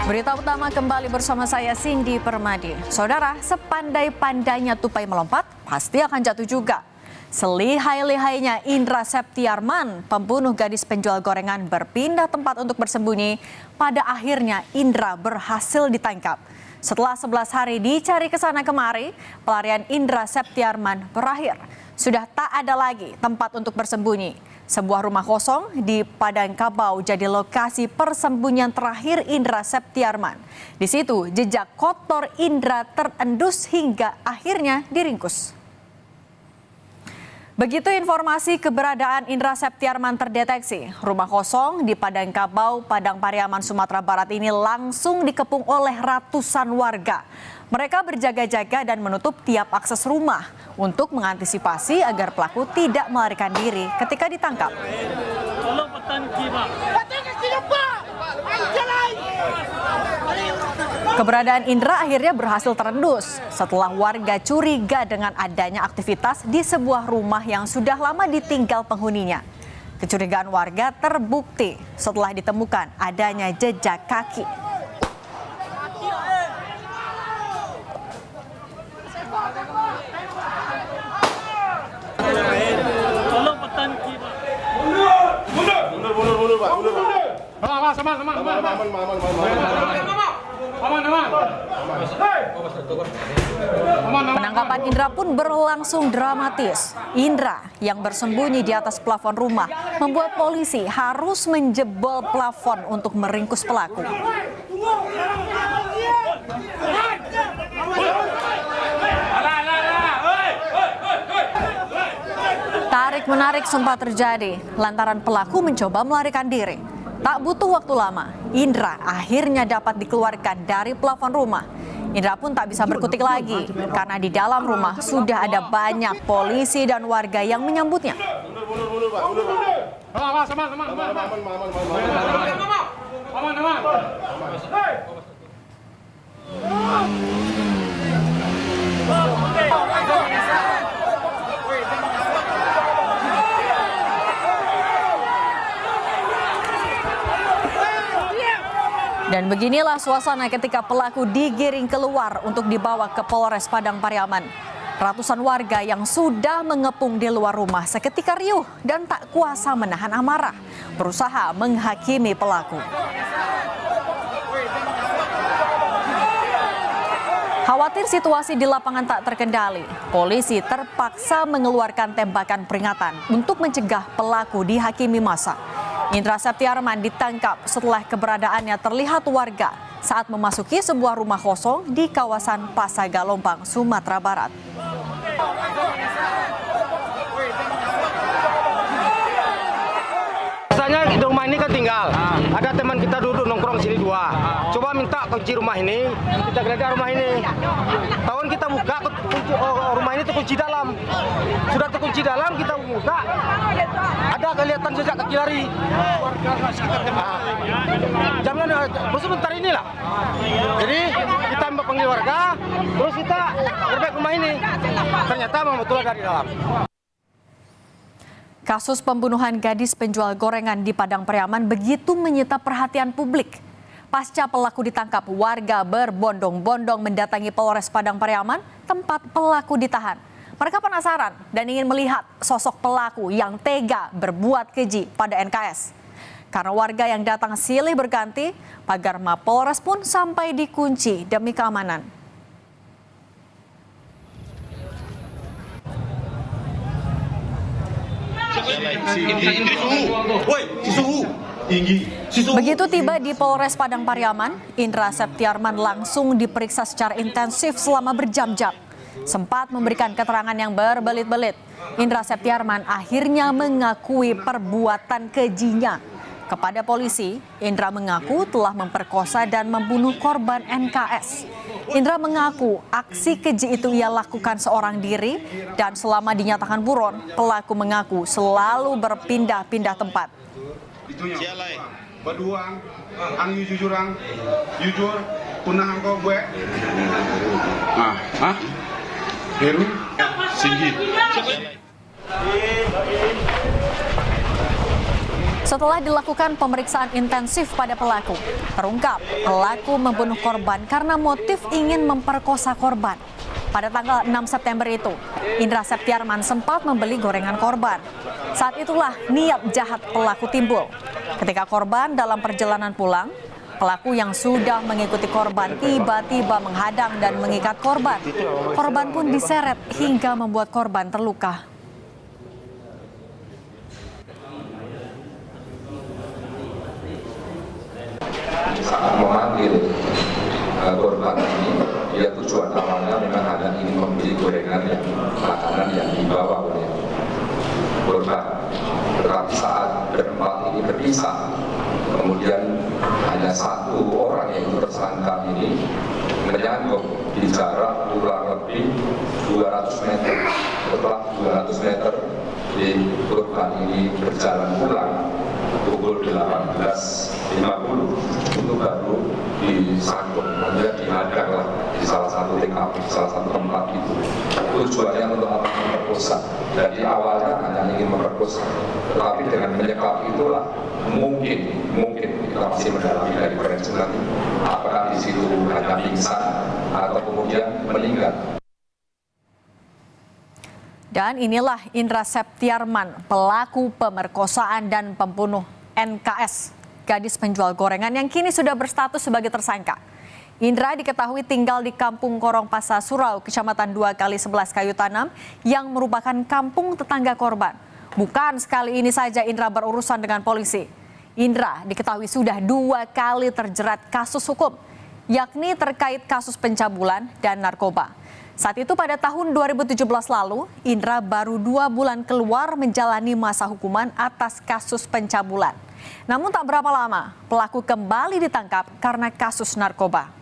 Berita utama kembali bersama saya Cindy Permadi. Saudara, sepandai-pandainya tupai melompat, pasti akan jatuh juga. Selihai-lihainya Indra Septiarman, pembunuh gadis penjual gorengan berpindah tempat untuk bersembunyi. Pada akhirnya Indra berhasil ditangkap. Setelah 11 hari dicari ke sana kemari, pelarian Indra Septiarman berakhir. Sudah tak ada lagi tempat untuk bersembunyi. Sebuah rumah kosong di Padangkabau jadi lokasi persembunyian terakhir Indra Septiarman. Di situ jejak kotor Indra terendus hingga akhirnya diringkus. Begitu informasi keberadaan Indra Septiarman terdeteksi, rumah kosong di Padangkabau, Padang Pariaman, Sumatera Barat ini langsung dikepung oleh ratusan warga. Mereka berjaga-jaga dan menutup tiap akses rumah untuk mengantisipasi agar pelaku tidak melarikan diri ketika ditangkap. Keberadaan Indra akhirnya berhasil terendus setelah warga curiga dengan adanya aktivitas di sebuah rumah yang sudah lama ditinggal penghuninya. Kecurigaan warga terbukti setelah ditemukan adanya jejak kaki. Penangkapan Indra pun berlangsung dramatis. Indra yang bersembunyi di atas plafon rumah membuat polisi harus menjebol plafon untuk meringkus pelaku. Tarik-menarik sempat terjadi lantaran pelaku mencoba melarikan diri. Tak butuh waktu lama, Indra akhirnya dapat dikeluarkan dari plafon rumah. Indra pun tak bisa berkutik lagi karena di dalam rumah sudah ada banyak polisi dan warga yang menyambutnya. Dan beginilah suasana ketika pelaku digiring keluar untuk dibawa ke Polres Padang Pariaman. Ratusan warga yang sudah mengepung di luar rumah seketika riuh dan tak kuasa menahan amarah, berusaha menghakimi pelaku. Khawatir situasi di lapangan tak terkendali, polisi terpaksa mengeluarkan tembakan peringatan untuk mencegah pelaku dihakimi massa. Indra Septiarman ditangkap setelah keberadaannya terlihat warga saat memasuki sebuah rumah kosong di kawasan Pasagalompang, Sumatera Barat. Biasanya di rumah ini kan tinggal, ada teman kita duduk nongkrong sini dua. Coba minta kunci rumah ini, kita geledah rumah ini. Tahun kita buka rumah ini terkunci dalam. Sudah terkunci dalam, kita buka. Ada kelihatan jejak kaki lari. Jangan sebentar inilah. Jadi kita panggil warga, terus kita gerbek rumah ini. Ternyata memang betul dari dalam. Kasus pembunuhan gadis penjual gorengan di Padang Pariaman begitu menyita perhatian publik. Pasca pelaku ditangkap, warga berbondong-bondong mendatangi Polres Padang Pariaman, tempat pelaku ditahan. Mereka penasaran dan ingin melihat sosok pelaku yang tega berbuat keji pada NKS. Karena warga yang datang silih berganti, pagar Mapolres pun sampai dikunci demi keamanan. Begitu tiba di Polres Padang Pariaman, Indra Septiarman langsung diperiksa secara intensif selama berjam-jam. Sempat memberikan keterangan yang berbelit-belit. Indra Septiarman akhirnya mengakui perbuatan kejinya. Kepada polisi, Indra mengaku telah memperkosa dan membunuh korban NKS. Indra mengaku aksi keji itu ia lakukan seorang diri dan selama dinyatakan buron, pelaku mengaku selalu berpindah-pindah tempat. Berduang, jujur, punah angko gue. Heru, Singgit. Setelah dilakukan pemeriksaan intensif pada pelaku, terungkap pelaku membunuh korban karena motif ingin memperkosa korban. Pada tanggal 6 September itu, Indra Septiarman sempat membeli gorengan korban. Saat itulah niat jahat pelaku timbul. Ketika korban dalam perjalanan pulang, pelaku yang sudah mengikuti korban tiba-tiba menghadang dan mengikat korban. Korban pun diseret hingga membuat korban terluka. Saat memanggil korban ini, ya tujuan awalnya memang hanya ingin membeli gorengan yang makanan yang dibawa oleh korban. Tetapi saat berempat ini berpisah, kemudian hanya satu orang yaitu tersangka ini menyangkut di jarak kurang lebih 200 meter. Setelah 200 meter, di korban ini berjalan pulang pukul 18.50 itu baru disangkut, kemudian dihadanglah di salah satu TKP, salah satu tempat itu. Tujuannya untuk apa? Memperkosa. Jadi awalnya hanya ingin memperkosa, tetapi dengan menyekap itulah mungkin kita masih mendalami dari forensik nanti apakah di situ hanya pingsan atau kemudian meninggal. Dan inilah Indra Septiarman, pelaku pemerkosaan dan pembunuh NKS, gadis penjual gorengan yang kini sudah berstatus sebagai tersangka. Indra diketahui tinggal di Kampung Korong Pasar Surau, Kecamatan 2x11 Kayu Tanam, yang merupakan kampung tetangga korban. Bukan sekali ini saja Indra berurusan dengan polisi. Indra diketahui sudah 2 kali terjerat kasus hukum, yakni terkait kasus pencabulan dan narkoba. Saat itu pada tahun 2017 lalu, Indra baru 2 bulan keluar menjalani masa hukuman atas kasus pencabulan. Namun tak berapa lama, pelaku kembali ditangkap karena kasus narkoba.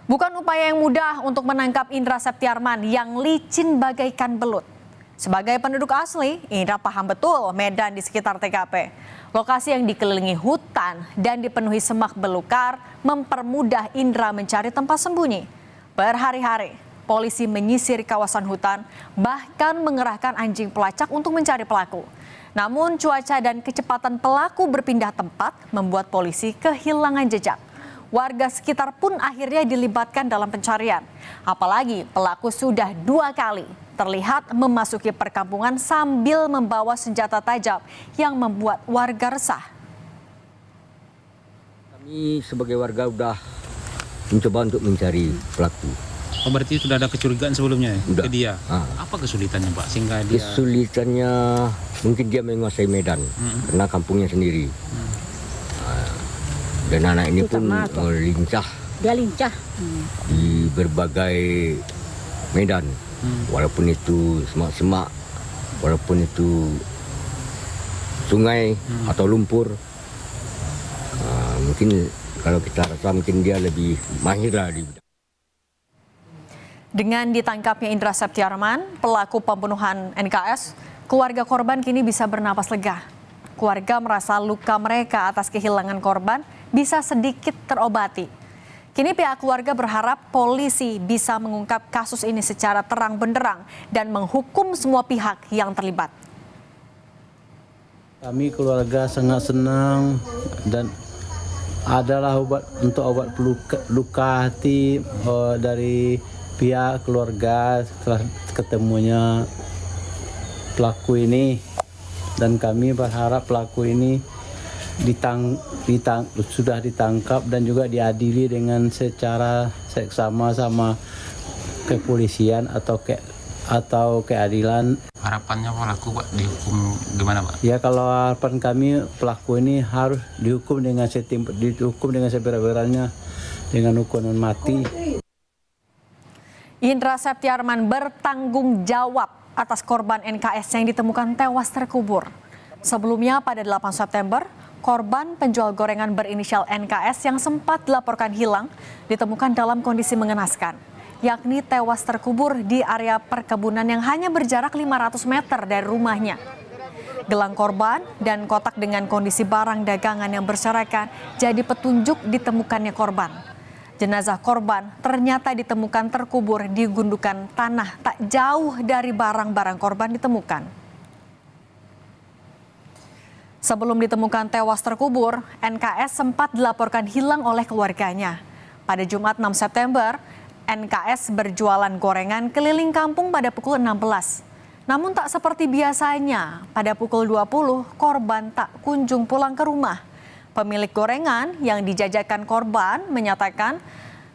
Bukan upaya yang mudah untuk menangkap Indra Septiarman yang licin bagaikan belut. Sebagai penduduk asli, Indra paham betul medan di sekitar TKP. Lokasi yang dikelilingi hutan dan dipenuhi semak belukar mempermudah Indra mencari tempat sembunyi. Berhari-hari, polisi menyisir kawasan hutan, bahkan mengerahkan anjing pelacak untuk mencari pelaku. Namun cuaca dan kecepatan pelaku berpindah tempat membuat polisi kehilangan jejak. Warga sekitar pun akhirnya dilibatkan dalam pencarian. Apalagi pelaku sudah 2 kali terlihat memasuki perkampungan sambil membawa senjata tajam yang membuat warga resah. Kami sebagai warga sudah mencoba untuk mencari pelaku. Oh, berarti sudah ada kecurigaan sebelumnya Udah. ke dia? Apa kesulitannya, Pak? Sehingga dia... Kesulitannya mungkin dia menguasai medan karena kampungnya sendiri. Dan anak ini pun lincah. Dia lincah. Di berbagai medan. Walaupun itu semak-semak, walaupun itu sungai atau lumpur. Mungkin kalau kita rasa mungkin dia lebih mahir lah di bidang. Dengan ditangkapnya Indra Septiarman, pelaku pembunuhan NKS, keluarga korban kini bisa bernapas lega. Keluarga merasa luka mereka atas kehilangan korban bisa sedikit terobati. Kini pihak keluarga berharap polisi bisa mengungkap kasus ini secara terang benderang dan menghukum semua pihak yang terlibat. Kami keluarga sangat senang dan adalah obat luka hati dari pihak keluarga setelah ketemunya pelaku ini, dan kami berharap pelaku ini sudah ditangkap dan juga diadili dengan secara seksama sama kepolisian atau keadilan. Harapannya pelaku, Pak, dihukum gimana, Pak? Ya, kalau harapan kami pelaku ini harus dihukum dengan seberat-beratnya dengan hukuman mati. Indra Septiarman bertanggung jawab atas korban NKS yang ditemukan tewas terkubur. Sebelumnya pada 8 September, korban penjual gorengan berinisial NKS yang sempat dilaporkan hilang ditemukan dalam kondisi mengenaskan, yakni tewas terkubur di area perkebunan yang hanya berjarak 500 meter dari rumahnya. Gelang korban dan kotak dengan kondisi barang dagangan yang berserakan jadi petunjuk ditemukannya korban. Jenazah korban ternyata ditemukan terkubur di gundukan tanah tak jauh dari barang-barang korban ditemukan. Sebelum ditemukan tewas terkubur, NKS sempat dilaporkan hilang oleh keluarganya. Pada Jumat 6 September, NKS berjualan gorengan keliling kampung pada pukul 16. Namun tak seperti biasanya, pada pukul 20 korban tak kunjung pulang ke rumah. Pemilik gorengan yang dijajakan korban menyatakan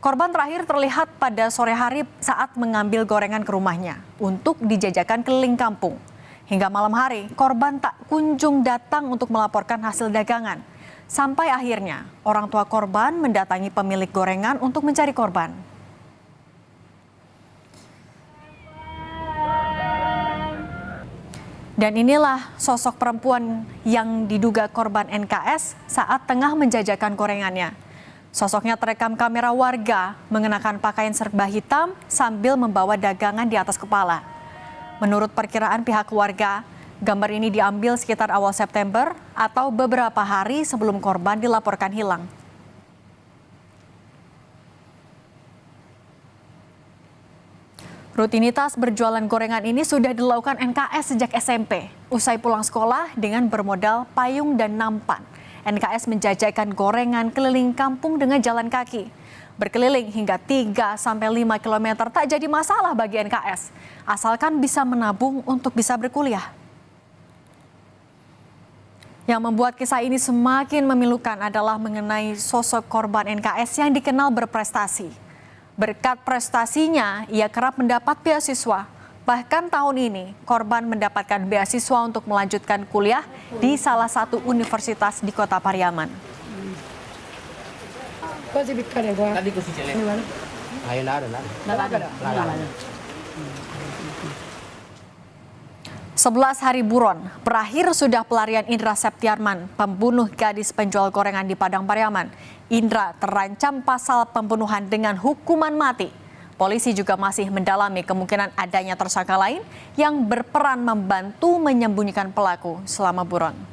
korban terakhir terlihat pada sore hari saat mengambil gorengan ke rumahnya untuk dijajakan keliling kampung. Hingga malam hari, korban tak kunjung datang untuk melaporkan hasil dagangan. Sampai akhirnya, orang tua korban mendatangi pemilik gorengan untuk mencari korban. Dan inilah sosok perempuan yang diduga korban NKS saat tengah menjajakan gorengannya. Sosoknya terekam kamera warga mengenakan pakaian serba hitam sambil membawa dagangan di atas kepala. Menurut perkiraan pihak keluarga, gambar ini diambil sekitar awal September atau beberapa hari sebelum korban dilaporkan hilang. Rutinitas berjualan gorengan ini sudah dilakukan NKS sejak SMP. Usai pulang sekolah dengan bermodal payung dan nampan, NKS menjajakan gorengan keliling kampung dengan jalan kaki. Berkeliling hingga 3-5 km tak jadi masalah bagi NKS, asalkan bisa menabung untuk bisa berkuliah. Yang membuat kisah ini semakin memilukan adalah mengenai sosok korban NKS yang dikenal berprestasi. Berkat prestasinya, ia kerap mendapat beasiswa. Bahkan tahun ini, korban mendapatkan beasiswa untuk melanjutkan kuliah di salah satu universitas di Kota Pariaman. 11 hari buron, berakhir sudah pelarian Indra Septiarman, pembunuh gadis penjual gorengan di Padang Pariaman. Indra terancam pasal pembunuhan dengan hukuman mati. Polisi juga masih mendalami kemungkinan adanya tersangka lain yang berperan membantu menyembunyikan pelaku selama buron.